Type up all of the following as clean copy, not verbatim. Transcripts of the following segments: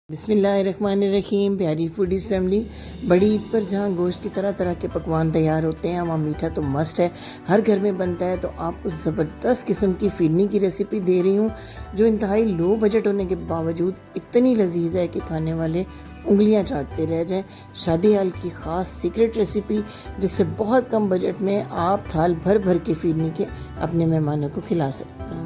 बिस्मिल्लाहिर्रहमानिर्रहीम। प्यारी foodies family, बड़ी ईद पर जहाँ गोश्त की तरह तरह के पकवान तैयार होते हैं, वहाँ मीठा तो मस्ट है, हर घर में बनता है। तो आपको ज़बरदस्त किस्म की फिरनी की रेसिपी दे रही हूँ, जो इंतहाई लो बजट होने के बावजूद इतनी लजीज है कि खाने वाले उंगलियां चाटते रह जाएं। शादी हाल की ख़ास सीक्रेट रेसिपी, जिससे बहुत कम बजट में आप थाल भर भर के फिरनी के अपने मेहमानों को खिला सकते हैं।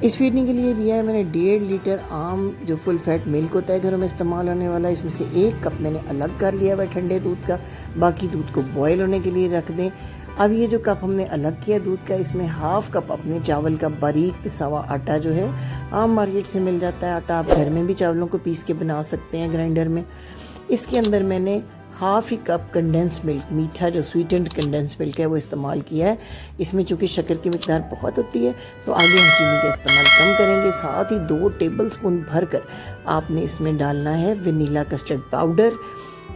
इस फिरनी के लिए लिया है मैंने 1.5 लीटर आम जो फुल फैट मिल्क होता है घरों में इस्तेमाल होने वाला। इसमें से 1 कप मैंने अलग कर लिया है ठंडे दूध का, बाकी दूध को बॉयल होने के लिए रख दें। अब ये जो कप हमने अलग किया दूध का, इसमें 1/2 कप अपने चावल का बारीक पिसा हुआ आटा जो है, आम मार्केट से मिल जाता है आटा, आप घर में भी चावलों को पीस के बना सकते हैं ग्राइंडर में। इसके अंदर मैंने 1/2 कप कंडेंस मिल्क, मीठा जो स्वीटेंड कंडेंस मिल्क है वो इस्तेमाल किया है। इसमें चूँकि शक्कर की मिकदार बहुत होती है तो आगे हम चीनी का इस्तेमाल कम करेंगे। साथ ही 2 टेबलस्पून भरकर आपने इसमें डालना है वनीला कस्टर्ड पाउडर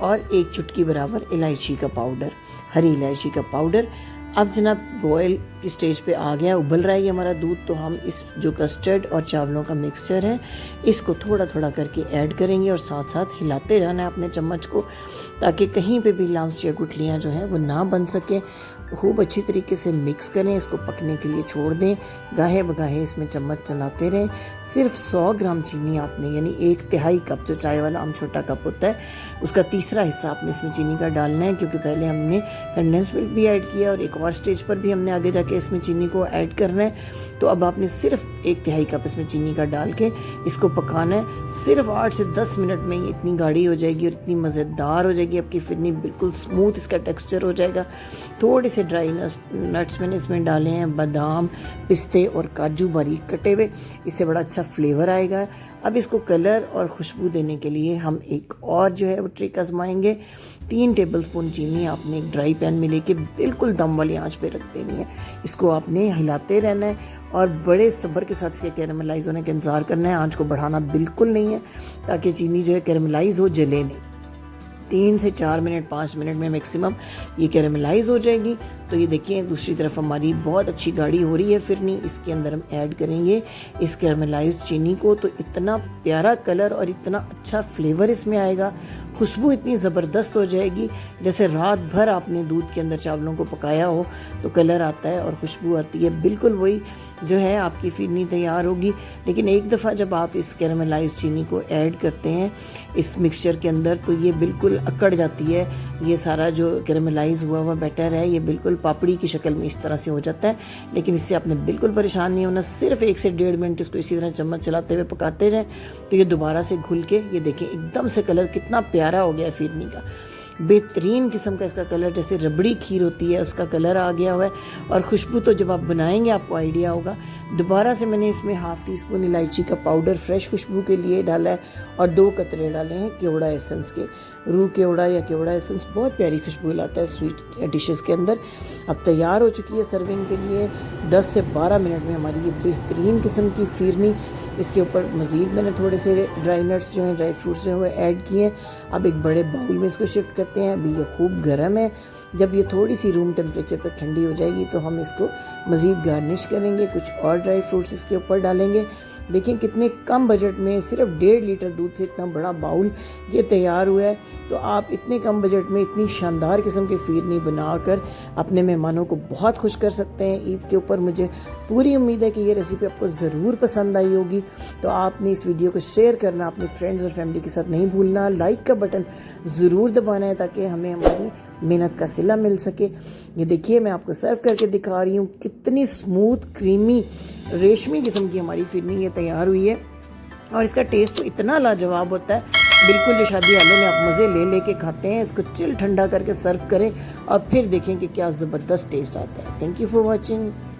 और 1 चुटकी बराबर इलायची का पाउडर, हरी इलायची का पाउडर। अब जनाब बॉयल की स्टेज पे आ गया, उबल रहा है ये हमारा दूध, तो हम इस जो कस्टर्ड और चावलों का मिक्सचर है इसको थोड़ा थोड़ा करके ऐड करेंगे और साथ साथ हिलाते जाना है अपने चम्मच को, ताकि कहीं पे भी लम्स या गुठलियाँ जो हैं वो ना बन सके। खूब अच्छी तरीके से मिक्स करें, इसको पकने के लिए छोड़ दें, गाहे बगाहे इसमें चम्मच चलाते रहें। सिर्फ 100 ग्राम चीनी आपने, यानी 1/3 कप जो चाय वाला आम छोटा कप होता है उसका 3रा हिस्सा आपने इसमें चीनी का डालना है, क्योंकि पहले हमने कंडेंस मिल्क भी ऐड किया और एक और स्टेज पर भी हमने आगे जाके इसमें चीनी को ऐड करना है। तो अब आपने सिर्फ 1/3 कप इसमें चीनी का डाल के इसको पकाना है। सिर्फ 8 से 10 मिनट में ये इतनी गाढ़ी हो जाएगी और इतनी मज़ेदार हो जाएगी आपकी फिरनी, बिल्कुल स्मूथ इसका टेक्सचर हो जाएगा। थोड़े से ड्राई नट्स मैंने इसमें डाले हैं, बादाम, पिस्ते और काजू बारीक कटे हुए, इससे बड़ा अच्छा फ्लेवर आएगा। अब इसको कलर और खुशबू देने के लिए हम एक और जो है वो ट्रिक आजमाएंगे। 3 टेबलस्पून चीनी आपने एक ड्राई पैन में लेके बिल्कुल दम वाली आंच पे रख देनी है। इसको आपने हिलाते रहना है और बड़े सब्र के साथ इसके कैरेमलाइज होने का इंतज़ार करना है। आंच को बढ़ाना बिल्कुल नहीं है, ताकि चीनी जो है कैरेमलाइज हो, जले नहीं। 3 से 4 मिनट 5 मिनट में मैक्सिमम ये कैरेमलाइज हो जाएगी। तो ये देखिए दूसरी तरफ हमारी बहुत अच्छी गाढ़ी हो रही है फिरनी। इसके अंदर हम ऐड करेंगे इस कैरेमलाइज चीनी को, तो इतना प्यारा कलर और इतना अच्छा फ्लेवर इसमें आएगा, खुशबू इतनी ज़बरदस्त हो जाएगी। जैसे रात भर आपने दूध के अंदर चावलों को पकाया हो तो कलर आता है और खुशबू आती है, बिल्कुल वही जो है आपकी फिरनी तैयार होगी। लेकिन एक दफ़ा जब आप इस कैरेमलाइज चीनी को ऐड करते हैं इस मिक्सचर के अंदर, तो ये बिल्कुल अकड़ जाती है। ये सारा जो कैरेमलाइज हुआ बैटर है ये बिल्कुल पापड़ी की शक्ल में इस तरह से हो जाता है। लेकिन इससे आपने बिल्कुल परेशान नहीं होना, सिर्फ 1 से 1.5 मिनट इसको इसी तरह चम्मच चलाते हुए पकाते जाएं, तो ये दोबारा से घुल के, ये देखें एकदम से कलर कितना प्यारा हो गया है फिरनी का, बेहतरीन किस्म का इसका कलर, जैसे रबड़ी खीर होती है उसका कलर आ गया हुआ है। और खुशबू तो जब आप बनाएंगे आपको आइडिया होगा। दोबारा से मैंने इसमें 1/2 टीस्पून इलायची का पाउडर फ्रेश खुशबू के लिए डाला है और 2 कतरे डाले हैं केवड़ा एसेंस के। रूह केवड़ा या केवड़ा एसेंस बहुत प्यारी खुशबू लाता है स्वीट डिशेस के अंदर। अब तैयार हो चुकी है सर्विंग के लिए। 10 से 12 मिनट में हमारी ये बेहतरीन किस्म की फिरनी, इसके ऊपर मज़ीद मैंने थोड़े से ड्राई नट्स जो हैं, ड्राई फ्रूट्स जो हैं वो ऐड किए हैं। अब एक बड़े बाउल में इसको शिफ्ट करते हैं। अभी ये खूब गर्म है, जब ये थोड़ी सी रूम टेम्परेचर पर ठंडी हो जाएगी तो हम इसको मज़ीद गार्निश करेंगे, कुछ और ड्राई फ्रूट्स इसके ऊपर डालेंगे। देखें कितने कम बजट में सिर्फ 1.5 लीटर दूध से इतना बड़ा बाउल ये तैयार हुआ है। तो आप इतने कम बजट में इतनी शानदार किस्म की फिरनी बनाकर अपने मेहमानों को बहुत खुश कर सकते हैं ईद के ऊपर। मुझे पूरी उम्मीद है कि ये रेसिपी आपको ज़रूर पसंद आई होगी। तो आपने इस वीडियो को शेयर करना अपने फ्रेंड्स और फैमिली के साथ नहीं भूलना। लाइक का बटन ज़रूर दबाना है ताकि हमें हमारी मेहनत का सिला मिल सके। ये देखिए मैं आपको सर्व करके दिखा रही हूँ, कितनी स्मूथ क्रीमी रेशमी किस्म की हमारी फिरनी ये तैयार हुई है। और इसका टेस्ट तो इतना लाजवाब होता है, बिल्कुल जो शादी हालों में आप मज़े ले लेके खाते हैं। इसको चिल ठंडा करके सर्व करें और फिर देखें कि क्या ज़बरदस्त टेस्ट आता है। Thank you for watching.